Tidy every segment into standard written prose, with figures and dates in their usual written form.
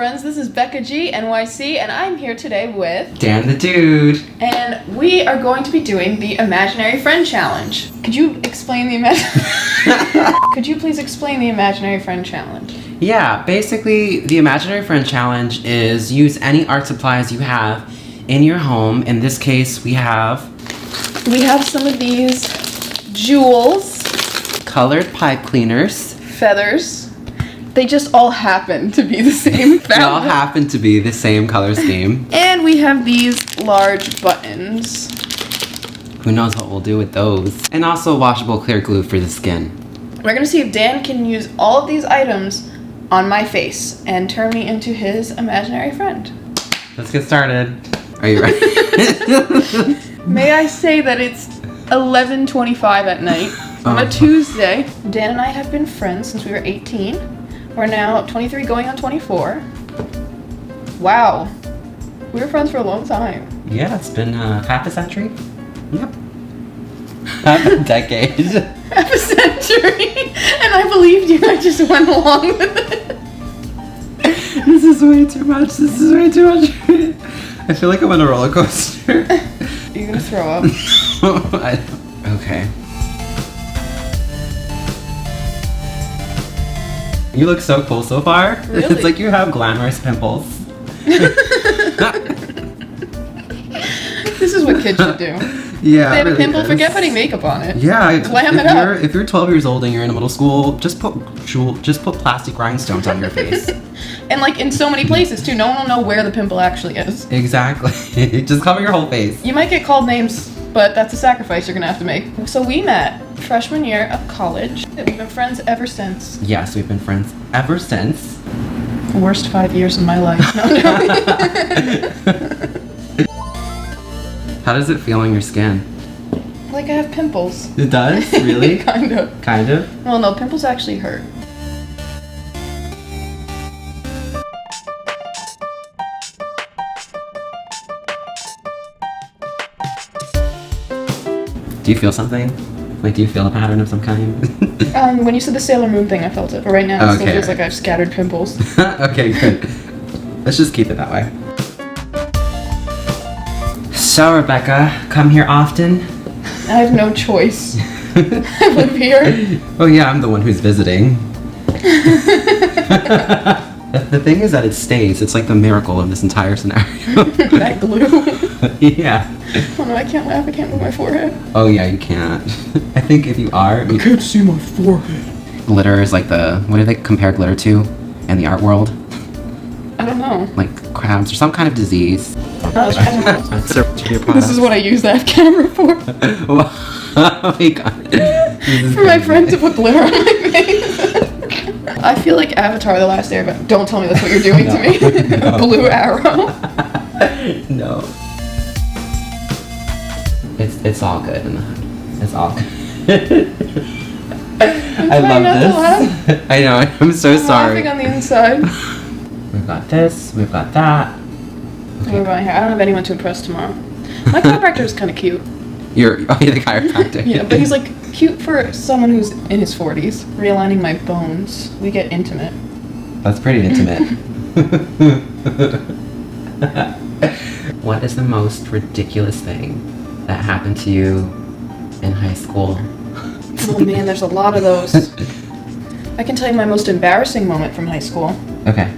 friends, this is BeccaG NYC, and I'm here today with Dan the Dude. And we are going to be doing the Imaginary Friend Challenge. Could you explain the Could you please explain the Imaginary Friend Challenge? Yeah, basically the Imaginary Friend Challenge is use any art supplies you have in your home. In this case, we have some of these jewels, colored pipe cleaners, feathers. They just all happen to be the same fabric. They all happen to be the same color scheme. And we have these large buttons. Who knows what we'll do with those. And also washable clear glue for the skin. We're gonna see if Dan can use all of these items on my face and turn me into his imaginary friend. Let's get started. Are you ready? May I say that it's 11:25 at night on a Tuesday. Dan and I have been friends since we were 18. We're now 23 going on 24. Wow. We were friends for a long time. Yeah, it's been half a century. Yep. Half a decade. Half a century. And I believed you. I just went along with it. This is way too much. This is way too much. I feel like I'm on a roller coaster. You're gonna throw up. Okay. You look so cool so far. Really? It's like you have glamorous pimples. This is what kids should do. Yeah, If they have really a pimple, is. forget putting makeup on it. Yeah, Glam it up. If you're 12 years old and you're in middle school, just put plastic rhinestones on your face. And like in so many places too, no one will know where the pimple actually is. Exactly. Just cover your whole face. You might get called names, but that's a sacrifice you're gonna have to make. So we met freshman year of college. We've been friends ever since. Yes, we've been friends ever since. Worst 5 years of my life. How does it feel on your skin? Like I have pimples. It does? Really? Kind of. Kind of? Well, no, pimples actually hurt. Do you feel something? Like, do you feel a pattern of some kind? When you said the Sailor Moon thing, I felt it. But right now, it still Okay. feels like I have scattered pimples. Okay, good. Let's just keep it that way. So, Rebecca, come here often? I have no choice. I live here. Oh yeah, I'm the one who's visiting. The thing is that it stays. It's like the miracle of this entire scenario. That glue. Yeah. Oh no, I can't laugh. I can't move my forehead. Oh yeah, you can't. I think if you are... I can't see my forehead. Glitter is like what do they compare glitter to in the art world? I don't know. Like crabs or some kind of disease. This is what I use that camera for. Oh my god. For my friend to put glitter on my face. I feel like Avatar: The Last Airbender. Don't tell me that's what you're doing to me. No. Blue arrow. No. It's all good in the hood. It's all good. I love this. I know. I'm so sorry. Laughing on the inside. We've got this. We've got that. Okay. What about here? I don't have anyone to impress tomorrow. My chiropractor is kind of cute. You're the chiropractor. Yeah, but he's like cute for someone who's in his 40s. Realigning my bones. We get intimate. That's pretty intimate. What is the most ridiculous thing that happened to you in high school? Oh man, there's a lot of those. I can tell you my most embarrassing moment from high school. Okay.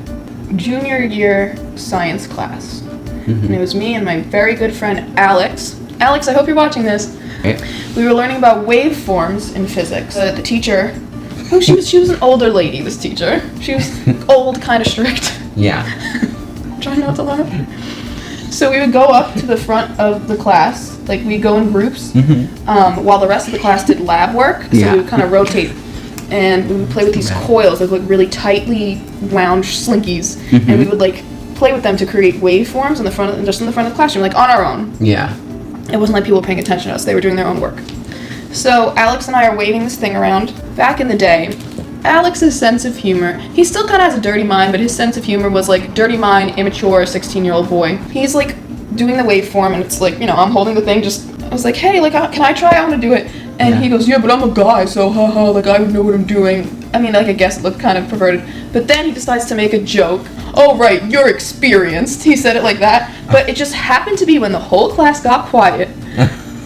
Junior year science class. Mm-hmm. And it was me and my very good friend Alex. Alex, I hope you're watching this. Right. We were learning about waveforms in physics. The teacher, she was an older lady, this teacher. She was old, kind of strict. Yeah. Trying not to laugh. So we would go up to the front of the class, like we'd go in groups, while the rest of the class did lab work. So we would kind of rotate, and we would play with these coils, like really tightly wound slinkies, and we would like play with them to create waveforms in the front of the classroom, like on our own. Yeah. It wasn't like people were paying attention to us; they were doing their own work. So Alex and I are waving this thing around. Back in the day, Alex's sense of humor, he still kind of has a dirty mind, but his sense of humor was like dirty mind, immature, 16-year-old boy. He's like doing the waveform, and it's like, I'm holding the thing, I was like, hey, like, can I try? I want to do it. And he goes, yeah, but I'm a guy, so haha, like I would know what I'm doing. I mean, like, I guess it looked kind of perverted. But then he decides to make a joke. Oh, right, you're experienced. He said it like that. But it just happened to be when the whole class got quiet.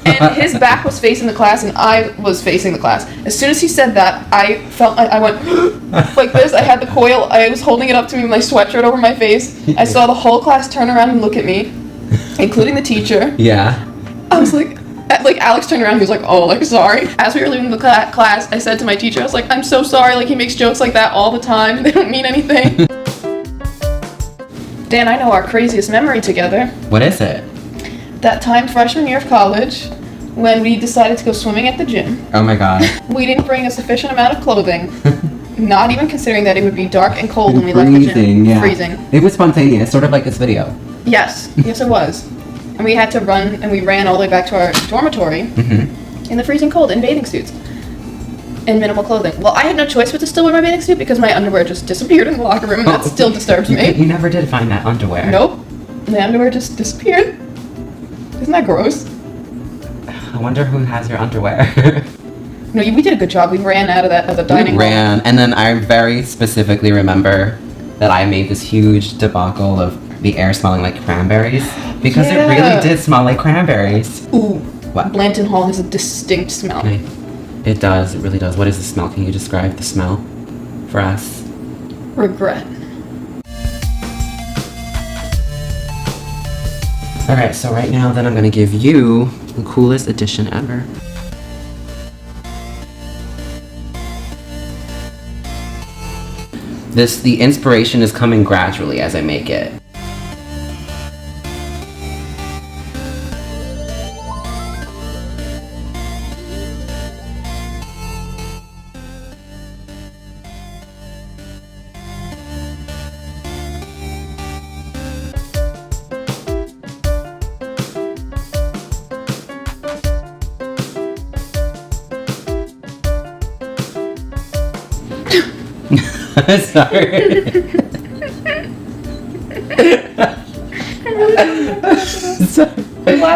And his back was facing the class, and I was facing the class. As soon as he said that, I felt like I went like this. I had the coil. I was holding it up to me with my sweatshirt over my face. I saw the whole class turn around and look at me, including the teacher. Yeah. I was like Alex turned around. He was like, "Oh, like sorry." As we were leaving the class, I said to my teacher, "I was like, I'm so sorry. Like he makes jokes like that all the time. They don't mean anything." Dan, I know our craziest memory together. What is it? That time freshman year of college, when we decided to go swimming at the gym. Oh my god. We didn't bring a sufficient amount of clothing, not even considering that it would be dark and cold when we left the gym. Yeah. Freezing. It was spontaneous, sort of like this video. Yes, yes it was. And we had to run, and we ran all the way back to our dormitory in the freezing cold in bathing suits and minimal clothing. Well, I had no choice but to still wear my bathing suit because my underwear just disappeared in the locker room, and that still disturbs me. You never did find that underwear. Nope. My underwear just disappeared. Isn't that gross? I wonder who has your underwear. No, we did a good job. We ran out of the dining We hall. ran, and then I very specifically remember that I made this huge debacle of the air smelling like cranberries because it really did smell like cranberries. Ooh. What? Blanton Hall has a distinct smell. Okay. It does. It really does. What is the smell? Can you describe the smell for us? Regret. Alright, so right now then I'm gonna give you the coolest addition ever. The inspiration is coming gradually as I make it. Sorry.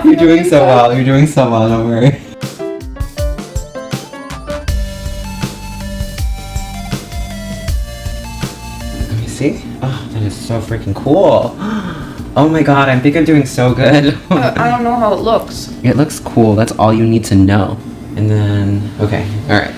You're doing so well. You're doing so well. Don't worry. Let me see. Oh, that is so freaking cool. Oh my god, I think I'm doing so good. I don't know how it looks. It looks cool. That's all you need to know. And then, okay, all right.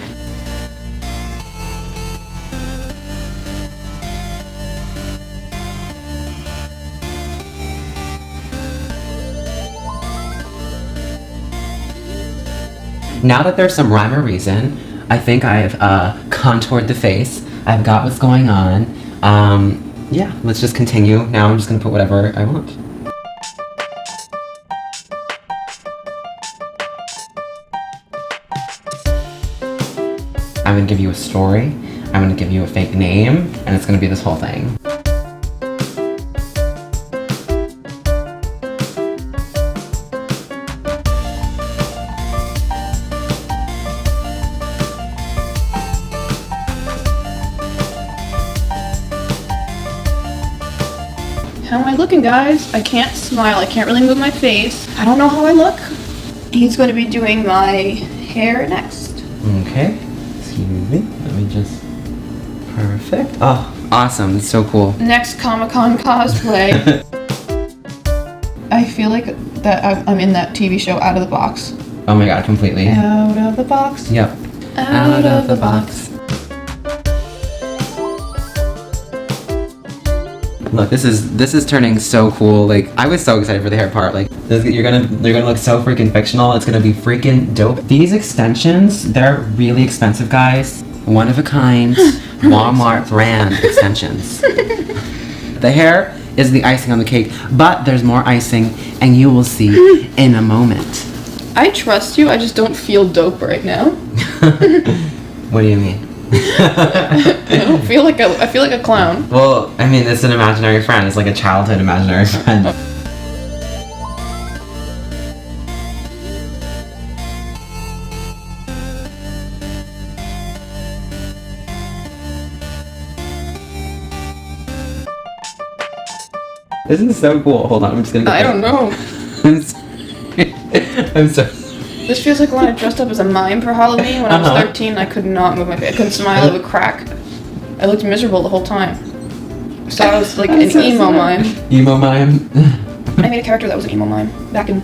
Now that there's some rhyme or reason, I think I've contoured the face. I've got what's going on. Yeah, let's just continue. Now I'm just gonna put whatever I want. I'm gonna give you a story. I'm gonna give you a fake name, and it's gonna be this whole thing. How am I looking, guys? I can't smile. I can't really move my face. I don't know how I look. He's going to be doing my hair next. Okay. Excuse me. Let me just... Perfect. Oh, awesome. It's so cool. Next Comic-Con cosplay. I feel like that I'm in that TV show Out of the Box. Oh my god, completely. Out of the box. Yep. Out of the box. Look, this is turning so cool. Like, I was so excited for the hair part. Like, they're gonna look so freaking fictional. It's gonna be freaking dope. These extensions, they're really expensive, guys. One of a kind, Walmart brand extensions. The hair is the icing on the cake, but there's more icing, and you will see in a moment. I trust you. I just don't feel dope right now. What do you mean? I don't feel like I feel like a clown. Well, I mean, it's an imaginary friend. It's like a childhood imaginary friend. This is so cool. Hold on, I'm just gonna get I don't know. I'm sorry. This feels like when I dressed up as a mime for Halloween when I was 13. I could not move my face. I couldn't smile. It would crack. I looked miserable the whole time. So I was like an emo mime. Emo mime? I made a character that was an emo mime back in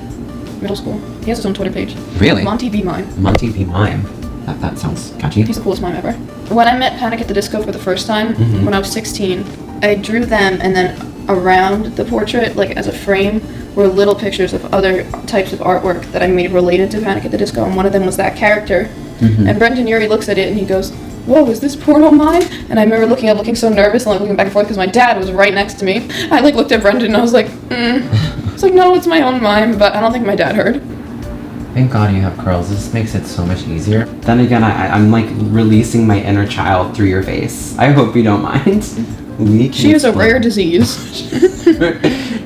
middle school. He has his own Twitter page. Really? Monty B. Mime. Monty B. Mime. That sounds catchy. He's the coolest mime ever. When I met Panic at the Disco for the first time, when I was 16, I drew them, and then around the portrait, like as a frame, were little pictures of other types of artwork that I made related to Panic at the Disco, and one of them was that character. And Brendon Urie looks at it and he goes, "Whoa, is this porno mine?" And I remember looking so nervous and like looking back and forth because my dad was right next to me. I like looked at Brendon and I was like, It's like, no, it's my own mime, but I don't think my dad heard. Thank God you have curls. This makes it so much easier. Then again, I'm like releasing my inner child through your face. I hope you don't mind. She has a rare disease.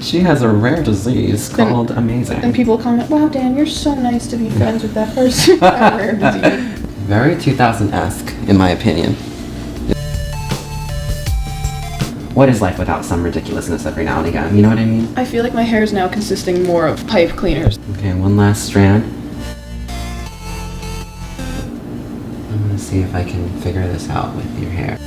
She has a rare disease called amazing. And people comment, "Wow, Dan, you're so nice to be friends with that person." A rare disease. Very 2000-esque, in my opinion. What is life without some ridiculousness every now and again? You know what I mean? I feel like my hair is now consisting more of pipe cleaners. Okay, one last strand. I'm gonna see if I can figure this out with your hair.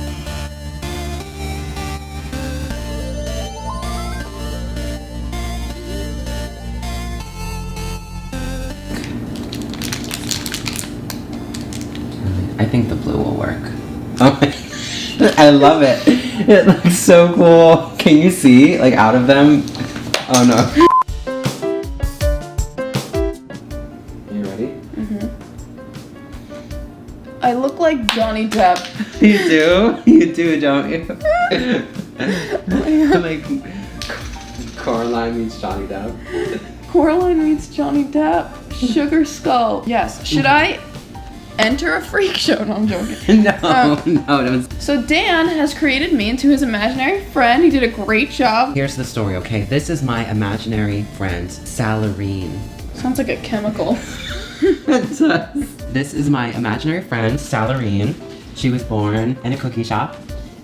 I think the blue will work. Oh my, I love it. It looks so cool. Can you see, like, out of them? Oh no. You ready? I look like Johnny Depp. You do? You do, don't you? Like, Coraline meets Johnny Depp. Coraline meets Johnny Depp. Sugar Skull. Yes. Should I enter a freak show? No, I'm joking. No. So Dan has created me into his imaginary friend. He did a great job. Here's the story, okay? This is my imaginary friend, Salarine. Sounds like a chemical. It does. This is my imaginary friend, Salarine. She was born in a cookie shop,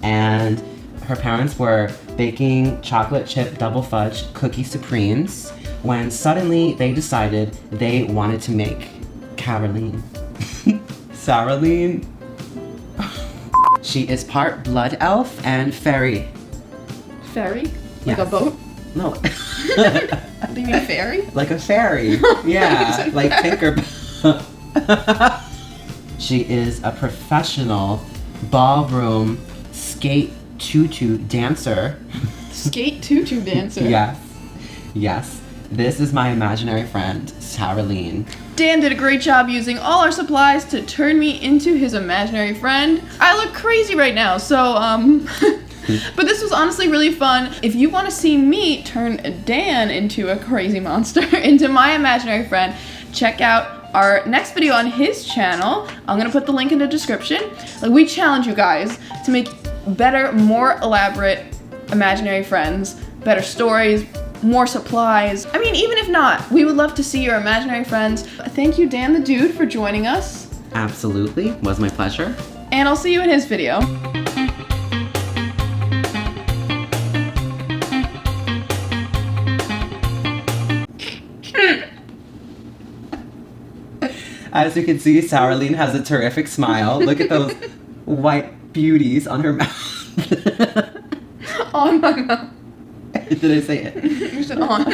and her parents were baking chocolate chip double fudge cookie supremes when suddenly they decided they wanted to make Caroline. Saraline. She is part blood elf and fairy. Fairy? Yes. Like a boat? No. Do you mean fairy? Like a fairy. Yeah, like Tinkerbell. She is a professional ballroom skate tutu dancer. Skate tutu dancer? Yes. Yes. This is my imaginary friend, Saraline. Dan did a great job using all our supplies to turn me into his imaginary friend. I look crazy right now, so, but this was honestly really fun. If you want to see me turn Dan into a crazy monster, into my imaginary friend, check out our next video on his channel. I'm gonna put the link in the description. Like, we challenge you guys to make better, more elaborate imaginary friends, better stories, more supplies. I mean, even if not, we would love to see your imaginary friends. Thank you, Dan the Dude, for joining us. Absolutely, was my pleasure. And I'll see you in his video. As you can see, Saraline has a terrific smile. Look at those white beauties on her mouth. On my mouth. Did I say it? You said on.